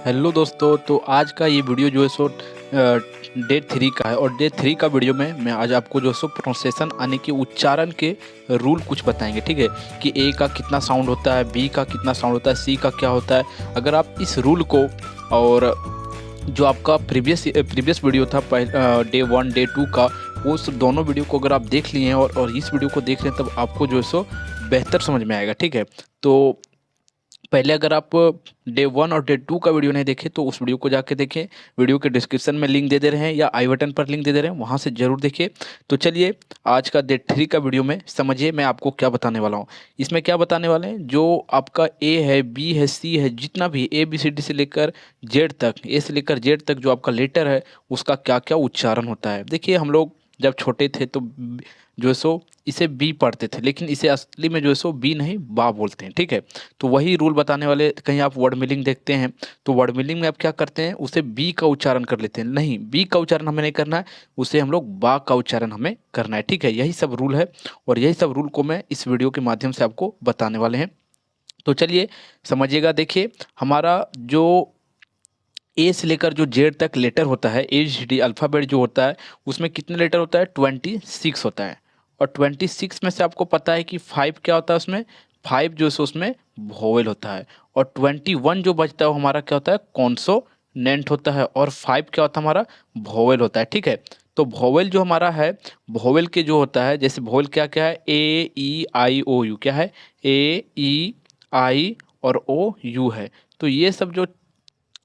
Hello दोस्तों, तो आज का ये वीडियो जो है सो डे 3 का है। और डे 3 का वीडियो में मैं आज आपको जो है सो प्रोनाउंसिएशन आने के उच्चारण के रूल कुछ बताएंगे। ठीक है कि ए का कितना साउंड होता है, बी का कितना साउंड होता है, सी का क्या होता है। अगर आप इस रूल को और जो आपका प्रीवियस वीडियो था डे 1 डे 2 का, वो दोनों वीडियो को अगर आप देख लिए हैं और इस वीडियो को देख रहे हैं, तब आपको जो है सो बेहतर समझ में आएगा। ठीक है, तो पहले अगर आप डे 1 और डे 2 का वीडियो नहीं देखे तो उस वीडियो को जाके देखें। वीडियो के डिस्क्रिप्शन में लिंक दे दे रहे हैं या आई बटन पर लिंक दे दे रहे हैं, वहाँ से जरूर देखिए। तो चलिए आज का डे 3 का वीडियो में समझिए मैं आपको क्या बताने वाला हूँ। इसमें क्या बताने वाले हैं, जो आपका ए है, बी है, सी है, जितना भी ए बी सी डी से लेकर जेड तक, ए से लेकर जेड तक जो आपका लेटर है उसका क्या क्या उच्चारण होता है। देखिए हम लोग जब छोटे थे तो जो है सो इसे बी पढ़ते थे, लेकिन इसे असली में जो है सो बी नहीं बा बोलते हैं। ठीक है, तो वही रूल बताने वाले। कहीं आप वर्ड मीनिंग देखते हैं तो वर्ड मीनिंग में आप क्या करते हैं, उसे बी का उच्चारण कर लेते हैं। नहीं, बी का उच्चारण हमें नहीं करना है, उसे हम लोग बा का उच्चारण हमें करना है। ठीक है, यही सब रूल है और यही सब रूल को मैं इस वीडियो के माध्यम से आपको बताने वाले हैं। तो चलिए समझिएगा। देखिए हमारा जो ए से लेकर जो जेड तक लेटर होता है, ABCD अल्फ़ाबेट जो होता है, उसमें कितने लेटर होता है, 26 होता है। और 26 में से आपको पता है कि 5 क्या होता है, उसमें 5 जो है सो उसमें वोवेल होता है। और 21 जो बचता है वो हमारा क्या होता है, कॉन्सोनेंट होता है। और 5 क्या होता है, हमारा वोवेल होता है। ठीक है, तो वोवेल जो हमारा है, वोवेल के जो होता है, जैसे वोवेल क्या क्या है, A E I O U क्या है, A E I और O U है। तो ये सब जो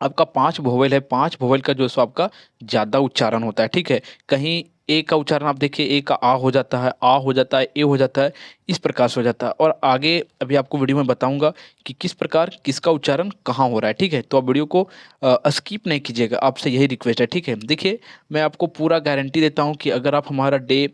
आपका 5 वोवेल है, 5 वोवेल का जो है सो आपका ज़्यादा उच्चारण होता है। ठीक है, कहीं ए का उच्चारण आप देखिए, ए का आ हो जाता है, आ हो जाता है, ए हो जाता है, इस प्रकार से हो जाता है। और आगे अभी आपको वीडियो में बताऊंगा कि किस प्रकार किसका उच्चारण कहाँ हो रहा है। ठीक है, तो आप वीडियो को स्किप नहीं कीजिएगा, आपसे यही रिक्वेस्ट है। ठीक है, देखिए मैं आपको पूरा गारंटी देता हूँ कि अगर आप हमारा डे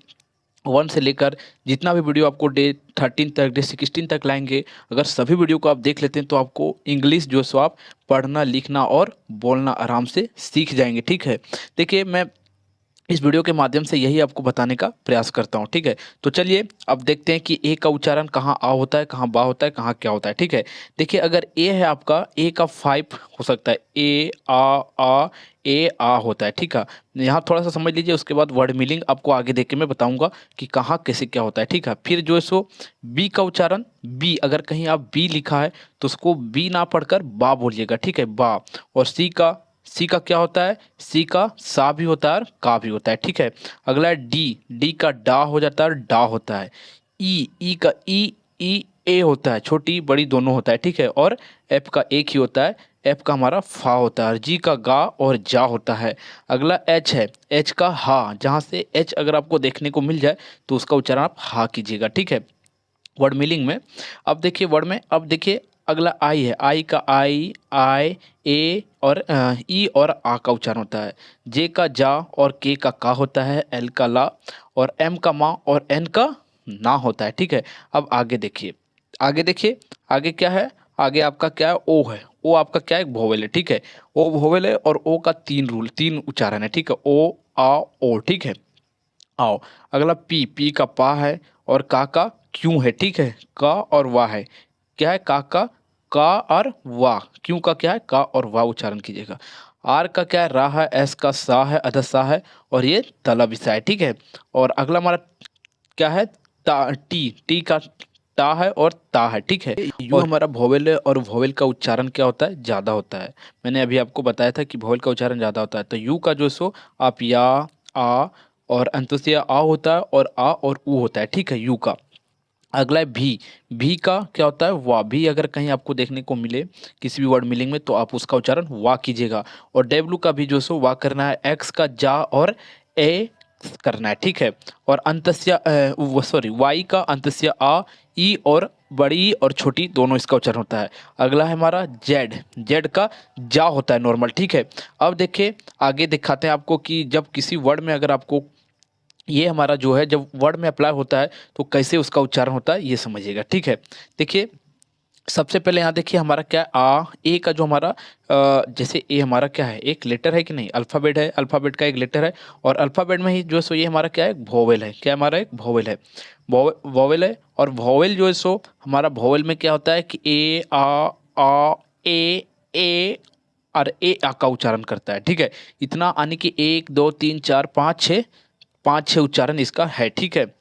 1 से लेकर जितना भी वीडियो आपको डे 13 तक, डे 16 तक लाएंगे, अगर सभी वीडियो को आप देख लेते हैं तो आपको इंग्लिश जो है सो आप पढ़ना, लिखना और बोलना आराम से सीख जाएंगे। ठीक है, देखिए मैं इस वीडियो के माध्यम से यही आपको बताने का प्रयास करता हूँ। ठीक है, तो चलिए अब देखते हैं कि ए का उच्चारण कहाँ आ होता है, कहाँ बा होता है, कहाँ क्या होता है। ठीक है, देखिए अगर ए है आपका, ए का 5 हो सकता है, ए आ होता है। ठीक है, यहाँ थोड़ा सा समझ लीजिए, उसके बाद वर्ड मीनिंग आपको आगे देख के मैं बताऊंगा कि कहाँ कैसे क्या होता है। ठीक है, फिर जो है सो बी का उच्चारण, बी अगर कहीं आप बी लिखा है तो उसको बी ना पढ़कर बा बोलिएगा। ठीक है, बा। और सी का क्या होता है, सी का सा भी होता है और का भी होता है। ठीक है, अगला है डी, डी का डा हो जाता है और डा होता है। ई का ई ए होता है, छोटी बड़ी दोनों होता है। ठीक है, और एफ का एक ही होता है, एफ का हमारा फा होता है। जी का गा और जा होता है। अगला एच है, एच का हा, जहाँ से एच अगर आपको देखने को मिल जाए तो उसका उच्चारण आप हा कीजिएगा। ठीक है, वर्ड मीनिंग में। अब देखिए वर्ड में, अब देखिए अगला आई है, आई का आई, आई ए और ई और आ का उच्चारण होता है। जे का जा और के का होता है, एल का ला और एम का मा और एन का ना होता है। ठीक है, अब आगे देखिए, आगे देखिए, आगे क्या है, आगे आपका क्या है, ओ है। ओ आपका क्या है, वोवेल है। ठीक है, ओ वोवेल है और ओ का 3 रूल, 3 उच्चारण है। ठीक है, ओ आ ओ। ठीक है, आओ अगला पी, पी का पा है और का क्यों है। ठीक है, का और वाह है, क्या है, का और वाह, क्यों का क्या है, का और वाह उच्चारण कीजिएगा। आर का क्या है, रा है, एस का सा है, अध सा है और ये तला विसा है। ठीक है, और अगला हमारा क्या है, ता, टी, टी का टा है और ता है। ठीक है, यू हमारा वोवेल है और वोवेल का उच्चारण क्या होता है, ज़्यादा होता है। मैंने अभी आपको बताया था कि वोवेल का उच्चारण ज़्यादा होता है। तो यू का जो सो आप या, आ और अंतुसिया आ होता है और आ और ऊ होता है। ठीक है, यू का। अगला है भी, भी का क्या होता है, वाह। भी अगर कहीं आपको देखने को मिले किसी भी वर्ड मीनिंग में तो आप उसका उच्चारण वाह कीजिएगा। और डब्ल्यू का भी जो सो वाह करना है, एक्स का जा और ए करना है। ठीक है, और अंतस्या सॉरी, वाई का अंतस्या आ, ई और बड़ी ई और छोटी दोनों इसका उच्चारण होता है। अगला है हमारा जेड, जेड का जा होता है नॉर्मल। ठीक है, अब देखिए आगे दिखाते हैं आपको कि जब किसी वर्ड में अगर आपको ये हमारा जो है जब वर्ड में अप्लाई होता है तो कैसे उसका उच्चारण होता है ये समझिएगा। ठीक है, देखिए सबसे पहले यहाँ देखिए हमारा क्या है, आ, ए का जो हमारा जैसे ए हमारा क्या है, एक लेटर है कि नहीं, अल्फ़ाबेट है, अल्फ़ाबेट का एक लेटर है। और अल्फ़ाबेट में ही जो है सो ये हमारा क्या है, वोवेल है। क्या हमारा एक वोवेल है, वोवेल है। और वोवेल जो है सो हमारा वोवेल में क्या होता है कि ए आ, ए और ए आ का उच्चारण करता है, ठीक है। इतना यानी कि 1 2 3 4 5 6, 5 6 उच्चारण इसका है, ठीक है।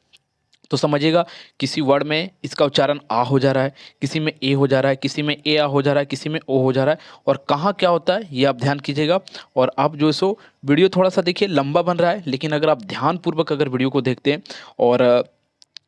तो समझिएगा किसी वर्ड में इसका उच्चारण आ हो जा रहा है, किसी में ए हो जा रहा है, किसी में ए आ हो जा रहा है, किसी में ओ हो जा रहा है, और कहाँ क्या होता है ये आप ध्यान कीजिएगा। और आप जो सो वीडियो थोड़ा सा देखिए लंबा बन रहा है, लेकिन अगर आप ध्यानपूर्वक अगर वीडियो को देखते हैं और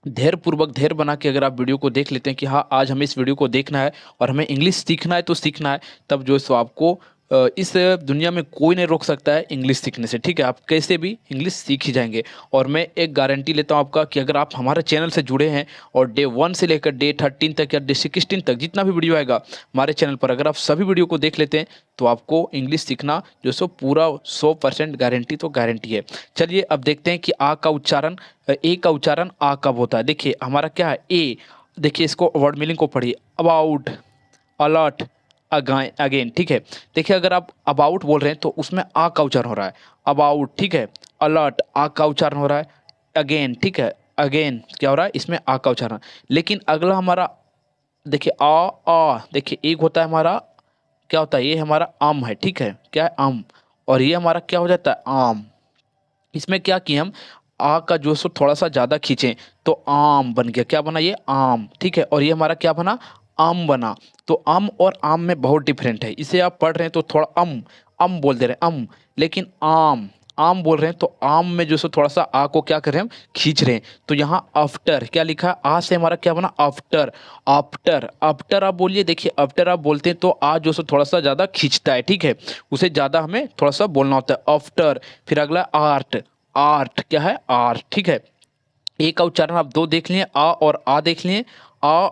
धैर्य पूर्वक धैर्य बना के अगर आप वीडियो को देख लेते हैं कि हाँ आज हमें इस वीडियो को देखना है और हमें इंग्लिश सीखना है तो सीखना है, तब जो है सो आपको इस दुनिया में कोई नहीं रोक सकता है इंग्लिश सीखने से, ठीक है। आप कैसे भी इंग्लिश सीख ही जाएंगे। और मैं एक गारंटी लेता हूँ आपका कि अगर आप हमारे चैनल से जुड़े हैं और डे 1 से लेकर डे 13 तक या डे 16 तक जितना भी वीडियो आएगा हमारे चैनल पर, अगर आप सभी वीडियो को देख लेते हैं तो आपको इंग्लिश सीखना जो सो पूरा 100% गारंटी तो गारंटी है। चलिए अब देखते हैं कि आ का उच्चारण, ए का उच्चारण आ कब होता है। देखिए हमारा क्या है ए, देखिए इसको वर्ड मीनिंग को पढ़िए, अबाउट, अलर्ट, अगेन, ठीक है। देखिए अगर आप अबाउट बोल रहे हैं तो उसमें आ का उच्चारण हो रहा है, अबाउट, ठीक है। अलर्ट आ का उच्चारण हो रहा है, अगेन, ठीक है। अगेन क्या हो रहा है, इसमें आ का उच्चारण। लेकिन अगला हमारा देखिए आ, देखिए एक होता है हमारा क्या होता है, ये हमारा आम है, ठीक है, क्या है आम, और ये हमारा क्या हो जाता है आम। इसमें क्या किए हम, आ का जो सो थोड़ा सा ज़्यादा खींचें तो आम बन गया, क्या बना ये आम, ठीक है। और ये हमारा क्या बना, आम बना। तो आम और आम में बहुत डिफरेंट है, इसे आप पढ़ रहे हैं तो थोड़ा अम बोल दे रहे हैं अम, लेकिन आम आम बोल रहे हैं तो आम में जो सो थोड़ा सा आ को क्या कर रहे हैं हम खींच रहे हैं। तो यहाँ आफ्टर क्या लिखा है, आ से हमारा क्या बना आफ्टर, आफ्टर, आफ्टर आप बोलिए। देखिए आफ्टर आप बोलते हैं तो आ जो सो थोड़ा सा ज़्यादा खींचता है, ठीक है, उसे ज़्यादा हमें थोड़ा सा बोलना होता है आफ्टर। फिर अगला आर्ट, आर्ट क्या है आर्ट, ठीक है। ए का उच्चारण आप दो देख लिए, आ और आ देख लिए, आ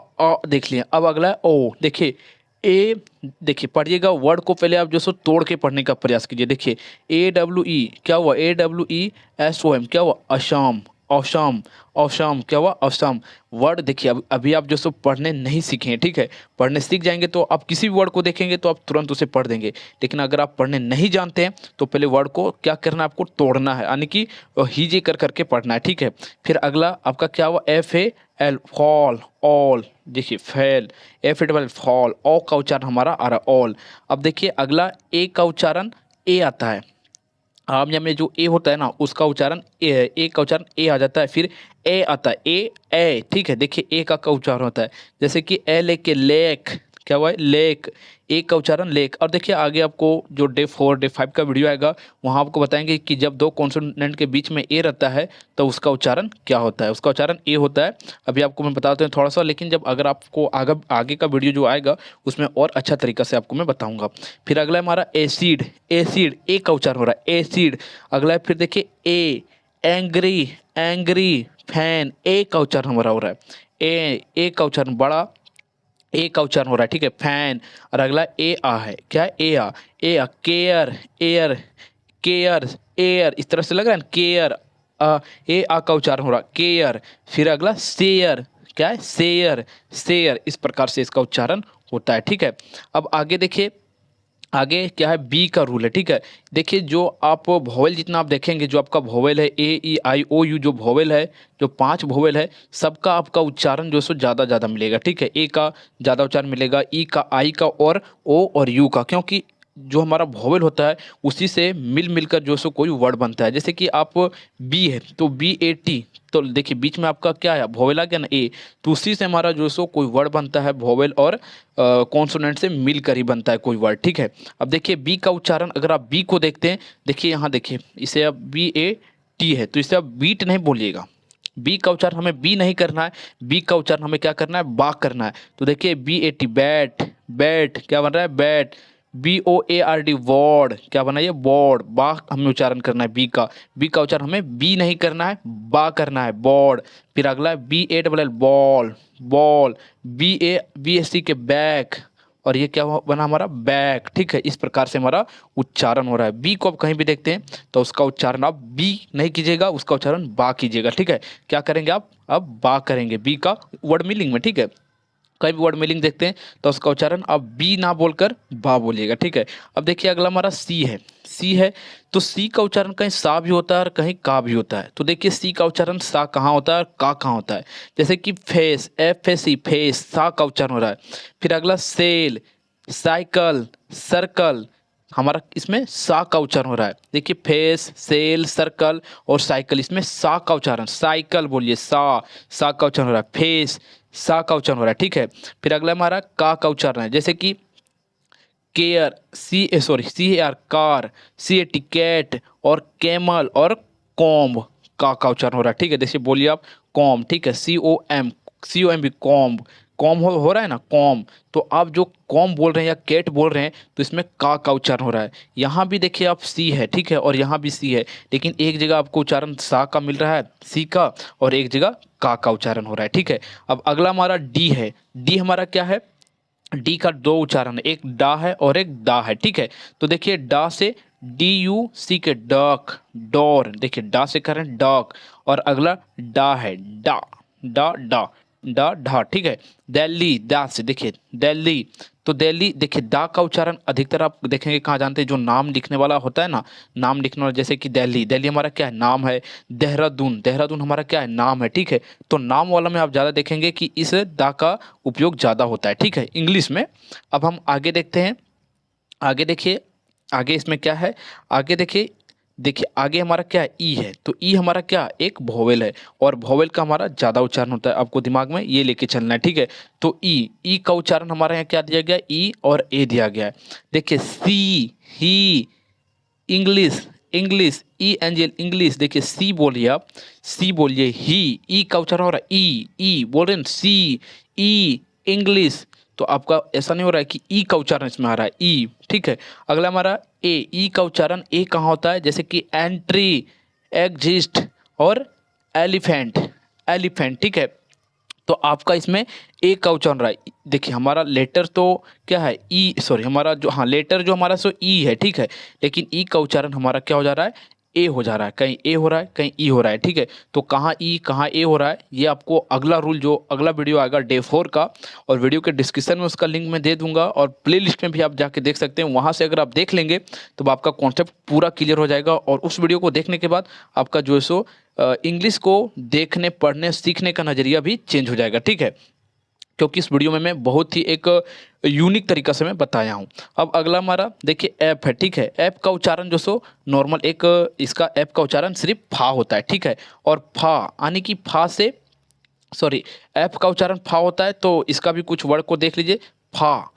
देख लिए। अब अगला है ओ, देखिए ए, देखिए पढ़िएगा वर्ड को पहले आप जो सो तोड़ के पढ़ने का प्रयास कीजिए। देखिए AWE क्या हुआ, AWESOM क्या हुआ, असम, असम, असम क्या हुआ, असम। वर्ड देखिए अभी आप जो सो पढ़ने नहीं सीखे हैं, ठीक है। पढ़ने सीख जाएंगे तो आप किसी भी वर्ड को देखेंगे तो आप तुरंत उसे पढ़ देंगे, लेकिन अगर आप पढ़ने नहीं जानते हैं तो पहले वर्ड को क्या करना है, आपको तोड़ना है, यानी कि हीजे कर करके पढ़ना है, ठीक है। फिर अगला आपका क्या हुआ, FAL फॉल, ऑल, देखिए फैल, FAL फॉल, ओ का उच्चारण हमारा आ रहा है ऑल। अब देखिए अगला ए का उच्चारण ए आता है, आम में जो ए होता है ना उसका उच्चारण ए का उच्चारण ए आ जाता है। फिर ए आता है, ए, ठीक है। देखिए ए का उच्चारण होता है, जैसे कि ए लेके लेक, क्या हुआ है लेक, ए का उच्चारण लेक। और देखिए आगे आपको जो डे 4 डे 5 का वीडियो आएगा वहाँ आपको बताएंगे कि जब दो कॉन्सोनेंट के बीच में ए रहता है तो उसका उच्चारण क्या होता है, उसका उच्चारण ए होता है। अभी आपको मैं बताता हूँ थोड़ा सा, लेकिन जब अगर आपको आगे का वीडियो जो आएगा उसमें और अच्छा तरीका से आपको मैं बताऊँगा। फिर अगला है हमारा एसिड, एसिड ए का उच्चारण हो रहा है एसिड। अगला है फिर देखिए ए, एंग्री, एंग्री, फैन, ए का उच्चारण हमारा हो रहा है ए का उच्चारण बड़ा, ए का उच्चारण हो रहा है, ठीक है, फैन। और अगला ए आ है, क्या है ए आ, केयर, एयर, केयर, एयर, इस तरह से लग रहा है ना केयर, ए आ का उच्चारण हो रहा है केयर। फिर अगला शेयर, क्या है शेयर, शेयर, इस प्रकार से इसका उच्चारण होता है, ठीक है। अब आगे देखिए, आगे क्या है बी का रूल है, ठीक है। देखिए जो आप वोवेल जितना आप देखेंगे, जो आपका वोवेल है A E I O U, जो वोवेल है, जो 5 वोवेल है, सबका आपका उच्चारण जो सो ज़्यादा ज़्यादा मिलेगा, ठीक है। ए का ज़्यादा उच्चारण मिलेगा, ई का, आई का, और ओ और यू का, क्योंकि जो हमारा वोवेल होता है उसी से मिल मिलकर जो सो कोई वर्ड बनता है। जैसे कि आप बी है तो BAT, तो देखिए बीच में आपका क्या है वोवेल आ गया ना ए, तो उसी से हमारा जो सो कोई वर्ड बनता है, वोवेल और कॉन्सोनेंट से मिलकर ही बनता है कोई वर्ड, ठीक है। अब देखिए बी का उच्चारण, अगर आप बी को देखते हैं, देखिए यहाँ देखिए इसे अब BAT है तो इसे अब बीट नहीं बोलिएगा, बी का उच्चारण हमें बी नहीं करना है, बी का उच्चारण हमें क्या करना है बा करना है। तो देखिए BAT बैट, बैट क्या बन रहा है बैट, BOARD वॉर्ड, क्या बना ये बॉर्ड, बा हमें उच्चारण करना है बी का उच्चारण हमें बी नहीं करना है बा करना है बॉर्ड। फिर अगला है BALL बॉल, बॉल, BASC के बैक, और ये क्या बना हमारा बैक, ठीक है। इस प्रकार से हमारा उच्चारण हो रहा है। बी को आप कहीं भी देखते हैं तो उसका उच्चारण आप बी नहीं कीजिएगा, उसका उच्चारण बा कीजिएगा, ठीक है। क्या करेंगे आप, अब बा करेंगे बी का वर्ड मीनिंग में, ठीक है। कहीं भी वर्ड मीनिंग देखते हैं तो उसका उच्चारण आप बी ना बोलकर बा बोलिएगा, ठीक है। अब देखिए अगला हमारा सी है, सी है तो सी का उच्चारण कहीं सा भी होता है और कहीं का भी होता है। तो देखिए सी का उच्चारण सा कहाँ होता है और का कहाँ होता है। जैसे कि फेस, FAC फेस, सा का उच्चारण हो रहा है। फिर अगला सेल, साइकिल, सर्कल, हमारा इसमें सा का उच्चारण हो रहा है। देखिए फेस, सेल, सर्कल और साइकिल, इसमें सा का उच्चारण, साइकिल बोलिए सा का उच्चारण हो रहा है। फेस, सा का उच्चारण हो रहा है, ठीक है। फिर अगला हमारा का उच्चारण है, जैसे कि care, C A R car, C A T cat और कैमल और कॉम्ब, का उच्चारण हो रहा है, ठीक है। जैसे बोलिए आप कॉम, ठीक है, C O M B comb, comb हो रहा है ना कॉम, तो आप जो कॉम बोल रहे हैं या कैट बोल रहे हैं तो इसमें का उच्चारण हो रहा है। यहाँ भी देखिए आप सी है, ठीक है, और यहाँ भी सी है, लेकिन एक जगह आपको उच्चारण सा का मिल रहा है, सी का, और एक जगह का उच्चारण हो रहा है, ठीक है। अब अगला हमारा डी है। डी हमारा क्या है? डी का दो उच्चारण है, एक डा है और एक दा है, ठीक है। तो देखिए डा से DUC के डॉक, डोर, देखिए डा से कर रहे हैं डॉक, और अगला डा है, डा डा डा डा ढा, ठीक है। दिल्ली, दा से देखिए दिल्ली, तो दिल्ली देखिए दा का उच्चारण अधिकतर आप देखेंगे कहाँ जानते हैं, जो नाम लिखने वाला होता है ना, नाम लिखने वाला, जैसे कि दिल्ली, दिल्ली हमारा क्या है? नाम है। देहरादून, देहरादून हमारा क्या है? नाम है, ठीक है। तो नाम वाला में आप ज़्यादा देखेंगे कि इस दा का उपयोग ज़्यादा होता है, ठीक है, इंग्लिश में। अब हम आगे देखते हैं, आगे देखिए, आगे इसमें क्या है, आगे देखिए, देखिए आगे हमारा क्या है? ई है, तो ई हमारा क्या? एक वोवेल है, और वोवेल का हमारा ज़्यादा उच्चारण होता है, आपको दिमाग में ये लेके चलना है, ठीक है। तो ई का उच्चारण हमारे यहाँ क्या दिया गया? ई और ए दिया गया है। देखिए सी, ही, इंग्लिश, इंग्लिश, ई एंजल इंग्लिश, देखिए सी बोलिए आप, सी बोलिए, ही, ई का उच्चारण हो रहा है, ई बोल रहे हैं, सी, ई, इंग्लिश, तो आपका ऐसा नहीं हो रहा है कि ई का उच्चारण इसमें आ रहा है, ई, ठीक है। अगला हमारा ए, ई का उच्चारण ए कहाँ होता है? जैसे कि एंट्री, एग्जिस्ट और एलिफेंट, एलिफेंट, ठीक है। तो आपका इसमें ए का उच्चारण रहा है। देखिए हमारा लेटर तो क्या है? ई, सॉरी, हमारा जो, हाँ, लेटर जो हमारा सो ई है, ठीक है, लेकिन ई का उच्चारण हमारा क्या हो जा रहा है? ए हो जा रहा है, कहीं ए हो रहा है, कहीं ई हो रहा है, ठीक है। तो कहाँ ई कहाँ ए हो रहा है, ये आपको अगला रूल, जो अगला वीडियो आएगा डे 4 का, और वीडियो के डिस्क्रिप्शन में उसका लिंक मैं दे दूंगा, और प्ले लिस्ट में भी आप जाके देख सकते हैं, वहाँ से अगर आप देख लेंगे तो आपका कॉन्सेप्ट पूरा क्लियर हो जाएगा, और उस वीडियो को देखने के बाद आपका जो है सो इंग्लिश को देखने, पढ़ने, सीखने का नज़रिया भी चेंज हो जाएगा, ठीक है, क्योंकि इस वीडियो में मैं बहुत ही एक यूनिक तरीका से मैं बताया हूँ। अब अगला हमारा देखिए ऐप है, ठीक है। ऐप का उच्चारण जो सो नॉर्मल एक इसका ऐप का उच्चारण सिर्फ फा होता है, ठीक है, और फा यानी कि फा से, सॉरी, ऐप का उच्चारण फा होता है, तो इसका भी कुछ वर्ड को देख लीजिए। फा,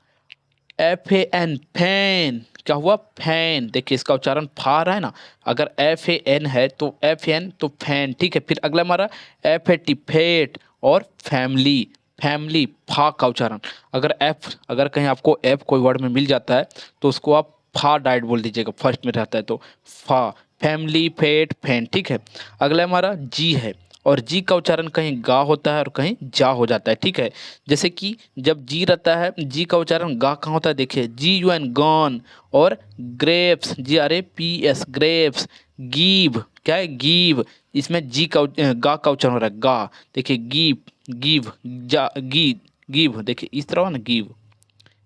FAN, फैन, क्या हुआ? फैन, देखिए इसका उच्चारण फा रहा है ना, अगर FAN है तो FN तो फैन, ठीक है। फिर अगला हमारा FAT, फेट, और फैमिली, फैमिली, फा का उच्चारण, अगर कहीं आपको ऐप कोई वर्ड में मिल जाता है तो उसको आप फा डाइट बोल दीजिएगा, फर्स्ट में रहता है तो फा, फैमिली, फेट, फैन, ठीक है। अगला हमारा जी है, और जी का उच्चारण कहीं गा होता है और कहीं जा हो जाता है, ठीक है। जैसे कि जब जी रहता है, जी का उच्चारण गा कहाँ होता है? देखिए GUN, गॉन, और ग्रेप्स, GRAPS, ग्रेप्स, गिव, क्या है? गिव, इसमें जी का गा का उच्चारण हो रहा है, गा, देखिए गिव, गिव, जा, गिव, देखिए इस तरह ना, गिव,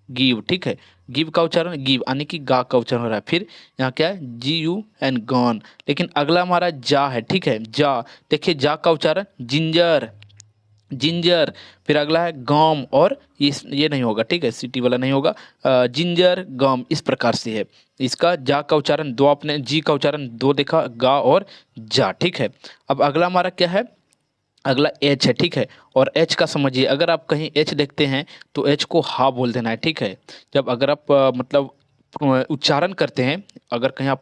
गिव, ठीक है। गिव का उच्चारण गिव यानी कि गा का उच्चारण हो रहा है। फिर यहाँ क्या है? GUN, gone. लेकिन अगला हमारा जा है, ठीक है, जा, देखिए जा का उच्चारण जिंजर, जिंजर। फिर अगला है गम, और ये नहीं होगा, ठीक है, सिटी वाला नहीं होगा, जिंजर, गम, इस प्रकार से है। इसका जा का उच्चारण दो, आपने जी का उच्चारण दो देखा, गा और जा, ठीक है। अब अगला हमारा क्या है? अगला एच है, ठीक है, और एच का समझिए, अगर आप कहीं एच देखते हैं तो एच को हा बोल देना है, ठीक है। जब अगर आप मतलब उच्चारण करते हैं, अगर कहीं आप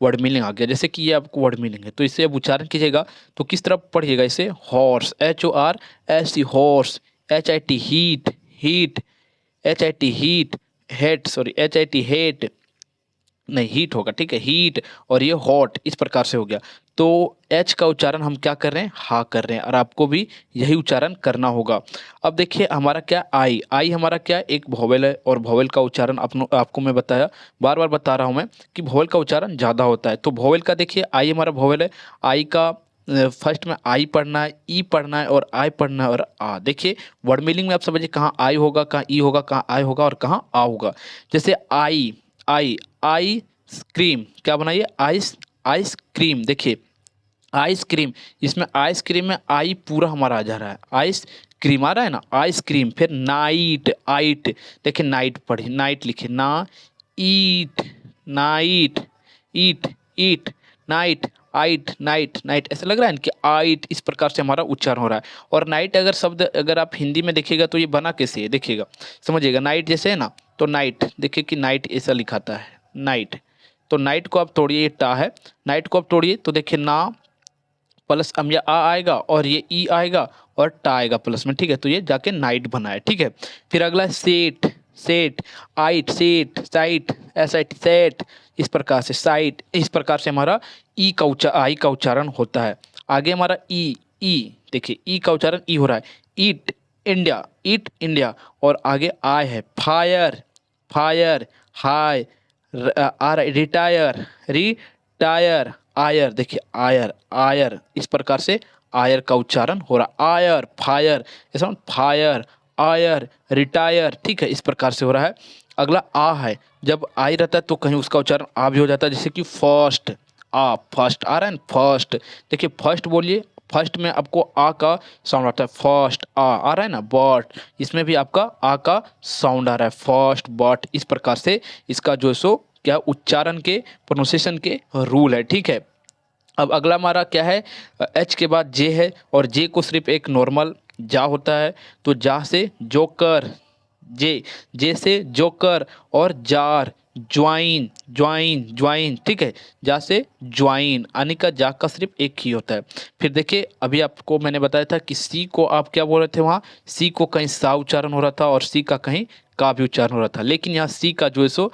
वर्ड मीनिंग आ गया, जैसे कि ये आपको वर्ड मीनिंग है, तो इसे अब उच्चारण कीजिएगा तो किस तरह पढ़िएगा इसे? Horse, HORS, horse, HIT, heat, heat, HIT, heat, hate, sorry, HIT, hate, नहीं, हीट होगा, ठीक है, हीट, और ये हॉट, इस प्रकार से हो गया। तो एच का उच्चारण हम क्या कर रहे हैं? हा कर रहे हैं, और आपको भी यही उच्चारण करना होगा। अब देखिए हमारा क्या, आई हमारा क्या, एक वोवेल है, और वोवेल का उच्चारण आपको मैं बताया, बार बार बता रहा हूँ मैं कि वोवेल का उच्चारण ज़्यादा होता है। तो वोवेल का देखिए, आई हमारा वोवेल है, आई का फर्स्ट में आई पढ़ना है, ई पढ़ना है, और आई पढ़ना है, और आ। देखिए वर्ड मीनिंग में आप समझिए, कहाँ आई होगा, कहाँ ई होगा, कहाँ आई होगा, और कहाँ आ होगा। जैसे आई, आइसक्रीम, क्या बनाइए? आइसक्रीम, देखिए आइसक्रीम, इसमें आइसक्रीम में आई पूरा हमारा आ जा रहा है, आइसक्रीम आ रहा है ना, आइसक्रीम। फिर नाइट, आइट, देखिए नाइट पढ़िए, नाइट लिखिए, ना ईट, नाइट, ईट, ईट, नाइट, आइट, नाइट, नाइट, ऐसा लग रहा है ना कि आइट, इस प्रकार से हमारा उच्चारण हो रहा है। और नाइट अगर शब्द अगर आप हिंदी में देखिएगा तो ये बना कैसे है, देखिएगा, समझिएगा। नाइट जैसे है ना, तो नाइट, देखिए कि नाइट ऐसा लिखाता है, नाइट। तो नाइट को आप तोड़िए, ये टा है, नाइट को आप तोड़िए तो देखिए ना प्लस हम या आ आएगा और ये ई आएगा और टा आएगा प्लस में, ठीक है। तो ये जाके नाइट बना है, ठीक है। फिर अगला है सेट, सेट, आइट, सेट, साइट, एसाइट, सेट, इस प्रकार से साइट, इस प्रकार से हमारा ई का आई का उच्चारण होता है। आगे हमारा ई, ई देखिए ई का उच्चारण ई हो रहा है, ईट इंडिया, ईट इंडिया। और आगे आय है, फायर, फायर, हाय, आर, रिटायर, रिटायर, आयर, देखिए आयर, आयर, इस प्रकार से आयर का उच्चारण हो रहा है, आयर, फायर, ऐसा फायर, आयर, रिटायर, ठीक है, इस प्रकार से हो रहा है। अगला आ है, जब आई रहता है तो कहीं उसका उच्चारण आ भी हो जाता है, जैसे कि फर्स्ट, आ, फर्स्ट आ रहा है ना, फर्स्ट, देखिए फर्स्ट बोलिए, फर्स्ट में आपको आ का साउंड आता है, फर्स्ट आ रहा है ना, बट इसमें भी आपका आ का साउंड आ रहा है, फर्स्ट बट, इस प्रकार से इसका जो है सो क्या उच्चारण के प्रोनाउंसिएशन के रूल है, ठीक है। अब अगला हमारा क्या है, एच के बाद जे है, और जे को सिर्फ एक नॉर्मल जा होता है, तो जा से जोकर, जे से जोकर, और जार, ज्वाइन, ज्वाइन, ज्वाइन, ठीक है, जा से ज्वाइन, आने का जा का सिर्फ एक ही होता है। फिर देखिए अभी आपको मैंने बताया था कि सी को आप क्या बोल रहे थे, वहाँ सी को कहीं सा उच्चारण हो रहा था और सी का कहीं का भी उच्चारण हो रहा था, लेकिन यहाँ सी का जो है सो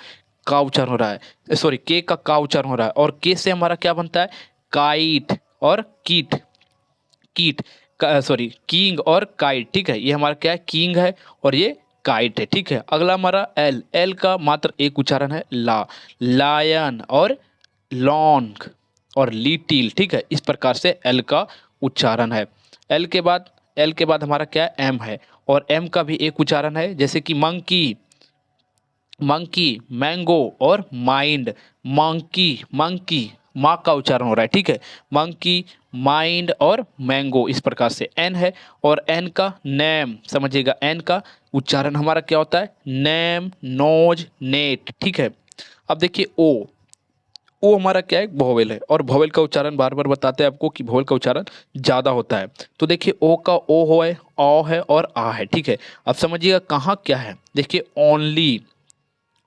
का उच्चारण हो रहा है, सॉरी के का उच्चारण हो रहा है, और के से हमारा क्या बनता है, काइट और कीट, कीट, सॉरी किंग और काइट, ठीक है, ये हमारा क्या है, किंग है और ये काइट है, ठीक है। अगला हमारा एल, एल का मात्र एक उच्चारण है, ला, लायन और लॉन्ग और लिटिल, ठीक है, इस प्रकार से एल का उच्चारण है। एल के बाद, एल के बाद हमारा क्या है, एम है, और एम का भी एक उच्चारण है, जैसे कि मंकी, मंकी, मैंगो और माइंड, मंकी, मंकी, माँ का उच्चारण हो रहा है, ठीक है, मंकी, माइंड और मैंगो, इस प्रकार से एन है। और एन का नेम, समझिएगा एन का उच्चारण हमारा क्या होता है, नेम, नोज, नेट, ठीक है। अब देखिए ओ हमारा क्या है, भोवेल है, और भोवेल का उच्चारण बार बार बताते हैं आपको कि भोवेल का उच्चारण ज़्यादा होता है। तो देखिए ओ का ओ हो है, औ है और आ है, ठीक है। अब समझिएगा कहाँ क्या है, देखिए ओनली,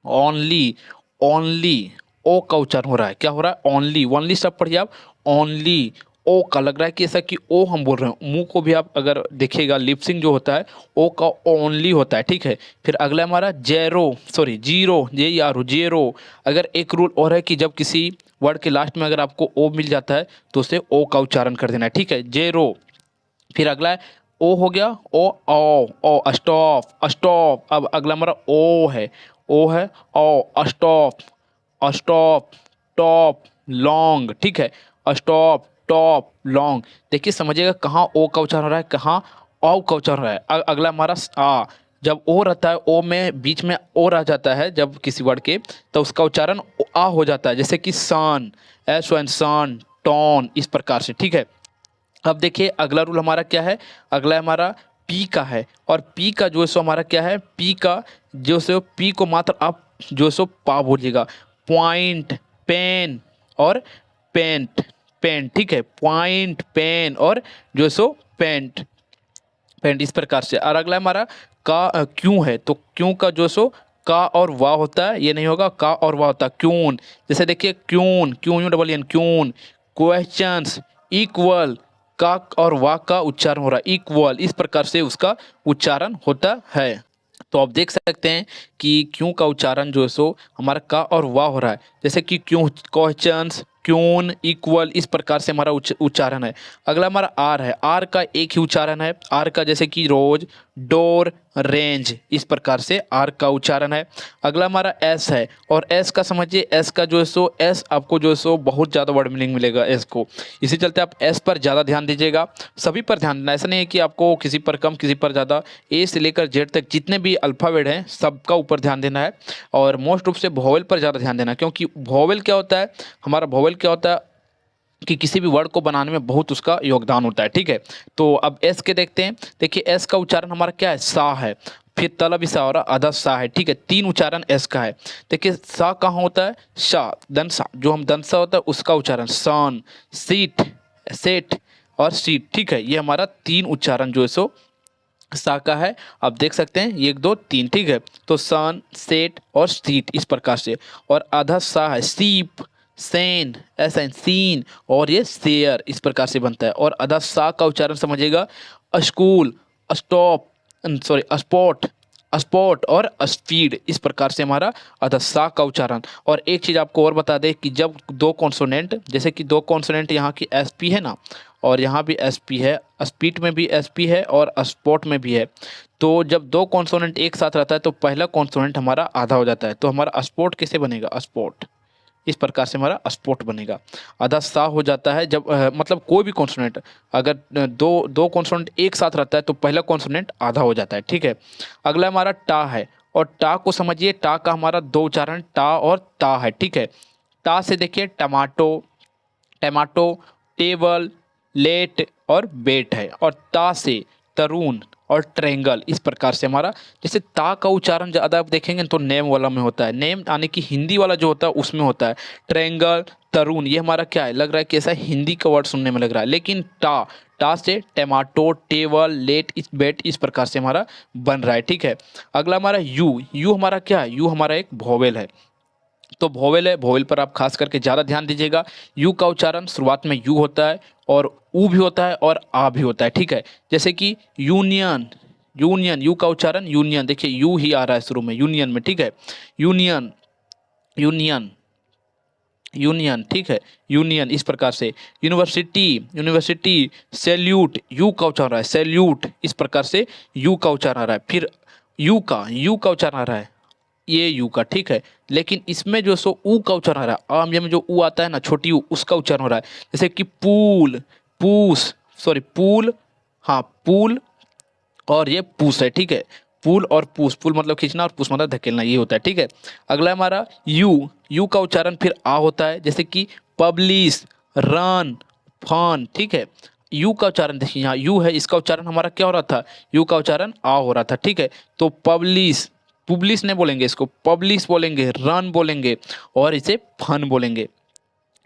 ओनली, ओनली, ओ का उच्चारण हो रहा है, क्या हो रहा है, ओनली, ओनली सब पढ़िए आप, ओनली, ओ का लग रहा है कि ऐसा कि ओ हम बोल रहे हैं, मुंह को भी आप अगर देखिएगा लिपसिंग जो होता है ओ का ओनली होता है, ठीक है। फिर अगला हमारा जेरो, सॉरी जीरो, जे यारो, जेरो। अगर एक रूल और है कि जब किसी वर्ड के लास्ट में अगर आपको ओ मिल जाता है तो उसे ओ का उच्चारण कर देना है, ठीक है, जेरो। फिर अगला है ओ हो गया, ओ स्टॉप, स्टॉप। अब अगला हमारा ओ है, ओ है, ओ स्टॉप, स्टॉप, टॉप, लॉन्ग, ठीक है, स्टॉप, टॉप, लॉन्ग। देखिए समझिएगा कहाँ ओ का उच्चारण हो रहा है, कहाँ औ का उच्चारण हो रहा है। अगला हमारा आ, जब ओ रहता है, ओ में बीच में ओ रह जाता है जब किसी वर्ड के, तो उसका उच्चारण आ हो जाता है, जैसे कि सन, एस एन सन, टॉन, इस प्रकार से, ठीक है। अब देखिए अगला रूल हमारा क्या है, अगला हमारा पी का है, और पी का जो है सो हमारा क्या है, पी का जो सो पी को मात्र आप जो सो पा बोलिएगा, पॉइंट, पेन और पेंट, पेन, ठीक है, पॉइंट, पेन और जो सो पेंट, पेंट, इस प्रकार से। और अगला हमारा का क्यों है, तो क्यों का जो सो का और वाह होता है, ये नहीं होगा, का और वाह होता है, क्यून, जैसे देखिए queen, Q U double N, queen, questions, equal, का और वाह का उच्चारण हो रहा है, इक्वल, इस प्रकार से उसका उच्चारण होता है। तो आप देख सकते हैं कि क्यों का उच्चारण जो है सो हमारा का और वाह हो रहा है, जैसे कि क्यों, क्वेश्चंस, क्यून, इक्वल, इस प्रकार से हमारा उच्चारण है। अगला हमारा आर है, आर का एक ही उच्चारण है, आर का जैसे कि रोज, डोर, रेंज, इस प्रकार से आर का उच्चारण है। अगला हमारा एस है, और एस का समझिए, एस का जो है सो एस आपको जो है सो बहुत ज़्यादा वर्ड मीनिंग मिलेगा एस को, इसी चलते आप एस पर ज़्यादा ध्यान दीजिएगा, सभी पर ध्यान देना, ऐसा नहीं है कि आपको किसी पर कम किसी पर ज़्यादा, ए से लेकर जेड तक जितने भी अल्फ़ाबेट हैं सबका ऊपर ध्यान देना है, और मोस्ट रूप से वोवेल पर ज़्यादा ध्यान देना है, क्योंकि वोवेल क्या होता है, हमारा वोवेल क्या होता है कि किसी भी वर्ड को बनाने में बहुत उसका योगदान होता है, ठीक है। तो अब एस के देखते हैं, देखिए एस का उच्चारण हमारा क्या है, सा है, फिर तलब सा और अधा सा है, ठीक है। तीन उच्चारण एस का है। देखिए सा कहाँ होता है, शा दंसा, जो हम दंसा होता है उसका उच्चारण सन, सीट, सेट और सीट, ठीक है। ये हमारा तीन उच्चारण जो है सो सा का है। आप देख सकते हैं ये एक दो तीन, ठीक है। तो सन, सेट और सीट इस प्रकार से। और आधा सा है सीप, सेन, ऐसा सीन और ये शेयर इस प्रकार से बनता है। और आधा सा का उच्चारण समझिएगा school, stop, sorry spot, spot और स्पीड इस प्रकार से हमारा अतः सा का उच्चारण। और एक चीज़ आपको और बता दें कि जब दो कॉन्सोनेंट, जैसे कि दो कॉन्सोनेंट यहाँ की एस पी है ना, और यहाँ भी एस पी है, स्पीड में भी एस पी है और स्पॉट में भी है। तो जब दो कॉन्सोनेंट एक साथ रहता है तो पहला कॉन्सोनेंट हमारा आधा हो जाता है। तो हमारा स्पॉट कैसे बनेगा, स्पॉट इस प्रकार से हमारा स्पोर्ट बनेगा। आधा सा हो जाता है जब मतलब कोई भी कॉन्सोनेंट अगर दो कॉन्सोनेंट एक साथ रहता है तो पहला कॉन्सोनेंट आधा हो जाता है, ठीक है। अगला हमारा टा है। और टा को समझिए, टा का हमारा दो उच्चारण टा और ता है, ठीक है। टा से देखिए टमाटो, टमाटो, टेबल, लेट और बेट है। और ता से तरुण और ट्रेंगल इस प्रकार से हमारा, जैसे ता का उच्चारण ज़्यादा आप देखेंगे तो नेम वाला में होता है, नेम यानी कि हिंदी वाला जो होता है उसमें होता है। ट्रेंगल, तरुण ये हमारा क्या है, लग रहा है कि ऐसा हिंदी का वर्ड सुनने में लग रहा है। लेकिन टा, टा से टमाटो, टेबल, लेट, इस बेट इस प्रकार से हमारा बन रहा है, ठीक है। अगला हमारा यू, यू हमारा क्या है, यू हमारा एक वोवेल है। तो वोवेल है, वोवेल पर आप खास करके ज़्यादा ध्यान दीजिएगा। यू का उच्चारण शुरुआत में यू होता है और ऊ भी होता है और आ भी होता है, ठीक है। जैसे कि यूनियन, यूनियन, यू का उच्चारण यूनियन, देखिए यू ही आ रहा है शुरू में यूनियन में, ठीक है। यूनियन, यूनियन, यूनियन, ठीक है। यूनियन इस प्रकार से। यूनिवर्सिटी, यूनिवर्सिटी, सैल्यूट, यू का उच्चारण आ रहा है सैल्यूट इस प्रकार से यू का उच्चारण आ रहा है। फिर यू का उच्चारण आ रहा है ये यू का, ठीक है। लेकिन इसमें जो सो ऊ का उच्चारण आ रहा है, आम में जो ऊ आता है ना छोटी ऊ, उसका उच्चारण हो रहा है। जैसे कि पूल, पूस, सॉरी पूल, हाँ पूल और ये पूस है, ठीक है। पुल और पूस, पुल मतलब खींचना और पूस मतलब धकेलना, ये होता है, ठीक है। अगला हमारा यू, यू का उच्चारण फिर आ होता है। जैसे कि पब्लिश, रन, फन, ठीक है। यू का उच्चारण देखिए, यहाँ यू है, इसका उच्चारण हमारा क्या हो रहा था, यू का उच्चारण आ हो रहा था, ठीक है। तो पब्लिश, पब्लिश नहीं बोलेंगे इसको, पब्लिश बोलेंगे, रन बोलेंगे और इसे फन बोलेंगे।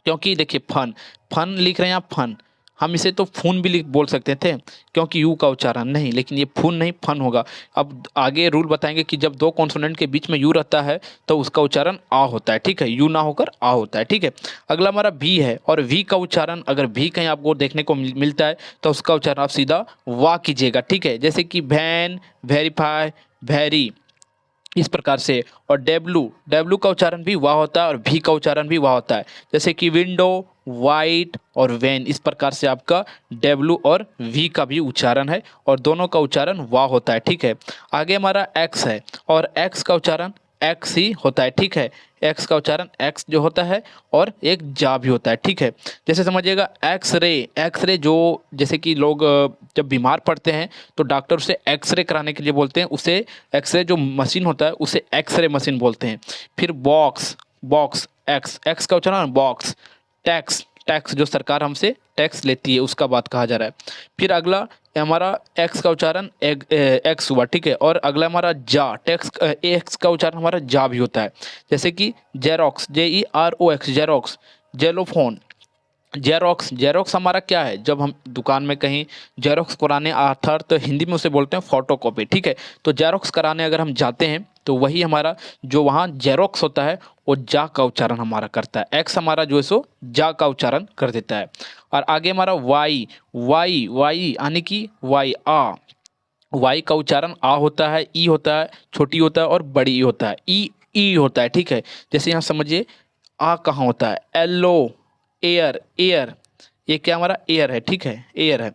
क्योंकि देखिए फन, फन लिख रहे हैं आप फन, हम इसे तो फून भी लिख बोल सकते थे क्योंकि यू का उच्चारण नहीं, लेकिन ये फून नहीं फन होगा। अब आगे रूल बताएंगे कि जब दो कॉन्सोनेंट के बीच में यू रहता है तो उसका उच्चारण आ होता है, ठीक है। यू ना होकर आ होता है, ठीक है। अगला हमारा वी है। और वी का उच्चारण अगर भी कहीं आपको देखने को मिलता है तो उसका उच्चारण आप सीधा वाह कीजिएगा, ठीक है। जैसे कि वैन, वेरीफाई, वेरी इस प्रकार से। और डब्लू, डब्लू का उच्चारण भी वाह होता है और भी का उच्चारण भी वाह होता है। जैसे कि विंडो, वाइट और वैन इस प्रकार से आपका डब्लू और वी का भी उच्चारण है और दोनों का उच्चारण वाह होता है, ठीक है। आगे हमारा एक्स है। और एक्स का उच्चारण एक्स ही होता है, ठीक है। एक्स का उच्चारण एक्स जो होता है और एक जा भी होता है, ठीक है। जैसे समझिएगा एक्सरे, एक्सरे जो जैसे कि लोग जब बीमार पड़ते हैं तो डॉक्टर उसे एक्सरे कराने के लिए बोलते हैं, उसे एक्सरे जो मशीन होता है उसे एक्सरे मशीन बोलते हैं। फिर बॉक्स, बॉक्स एक्स, एक्स का उच्चारण बॉक्स। टैक्स, टैक्स जो सरकार हमसे टैक्स लेती है उसका बात कहा जा रहा है। फिर अगला हमारा एक्स का उच्चारण एक्स हुआ, ठीक है। और अगला हमारा जा, टैक्स एक्स का उच्चारण हमारा जा भी होता है। जैसे कि xerox, JEROX, xerox, xylophone, xerox, xerox हमारा क्या है, जब हम दुकान में कहीं जेरोक्स कराने आता तो हिंदी में उसे बोलते हैं फोटो कॉपी, ठीक है। तो जेरोक्स कराने अगर हम जाते हैं तो वही हमारा जो वहाँ जेरोक्स होता है वो जा का उच्चारण हमारा करता है। एक्स हमारा जो है सो जा का उच्चारण कर देता है। और आगे हमारा वाई, वाई, वाई यानी कि वाई आ, वाई का उच्चारण आ होता है, ई होता है, छोटी होता है और बड़ी ई होता है, ई होता है, ठीक है। जैसे यहाँ समझिए आ कहाँ होता है, एलो, एयर, एयर, ये क्या हमारा एयर है, ठीक है, एयर है,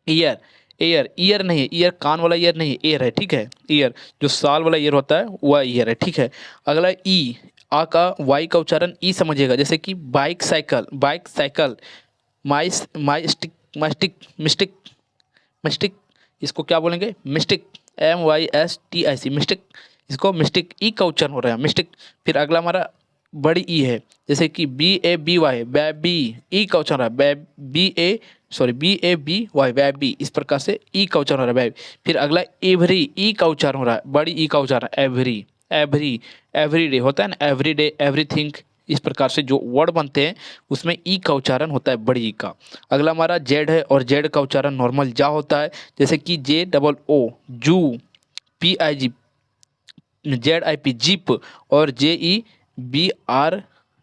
ईयर, एयर, ईयर नहीं है, ईयर कान वाला ईयर नहीं है, एयर है, ठीक है। ईयर जो साल वाला ईयर होता है वह ईयर है, ठीक है। अगला ई, आ का वाई का उच्चारण ई समझिएगा। जैसे कि बाइक, साइकिल, बाइक, साइकिल, माइस, माइस्टिक, मास्टिक, मिस्टिक, मिस्टिक, इसको क्या बोलेंगे, मिस्टिक, MYSTIC, मिस्टिक, इसको मिस्टिक, ई का उच्चारण हो रहा है मिस्टिक। फिर अगला हमारा बड़ी ई है, जैसे कि BABY बैबी, ई का उच्चारण है BABY बैबी, इस प्रकार से ई का उच्चारण हो रहा है बैबी। फिर अगला एवरी, ई का उच्चारण हो रहा है, बड़ी ई का उच्चारण एवरी, एवरी, एवरीडे होता है ना, एवरीडे, एवरीथिंग, इस प्रकार से जो वर्ड बनते हैं उसमें ई का उच्चारण होता है बड़ी ई का। अगला हमारा जेड है और जेड का उच्चारण नॉर्मल जा होता है, जैसे कि JOO जू, PIG ZIP जीप, और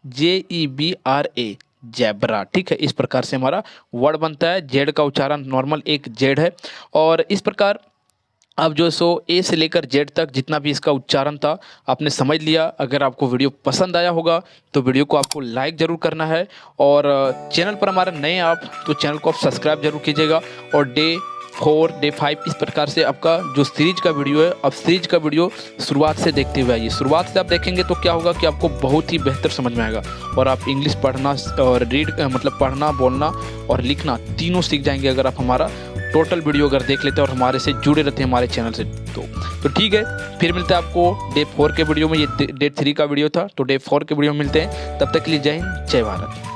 JEBRA जैबरा। ठीक है, इस प्रकार से हमारा वर्ड बनता है। जेड का उच्चारण नॉर्मल एक जेड है। और इस प्रकार अब जो सो ए से लेकर जेड तक जितना भी इसका उच्चारण था आपने समझ लिया। अगर आपको वीडियो पसंद आया होगा तो वीडियो को आपको लाइक ज़रूर करना है, और चैनल पर हमारे नए आप तो चैनल को आप सब्सक्राइब जरूर कीजिएगा। और डे 4 डे 5 इस प्रकार से आपका जो सीरीज का वीडियो है, अब सीरीज का वीडियो शुरुआत से देखते हुए आइए। शुरुआत से आप देखेंगे तो क्या होगा कि आपको बहुत ही बेहतर समझ में आएगा, और आप इंग्लिश पढ़ना और रीड मतलब पढ़ना, बोलना और लिखना तीनों सीख जाएंगे अगर आप हमारा टोटल वीडियो अगर देख लेते हैं और हमारे से जुड़े रहते हैं हमारे चैनल से। तो ठीक है, फिर मिलते हैं आपको डे 4 के वीडियो में। ये डे 3 का वीडियो था, तो डे 4 के वीडियो में मिलते हैं। तब तक के लिए जय हिंद, जय भारत।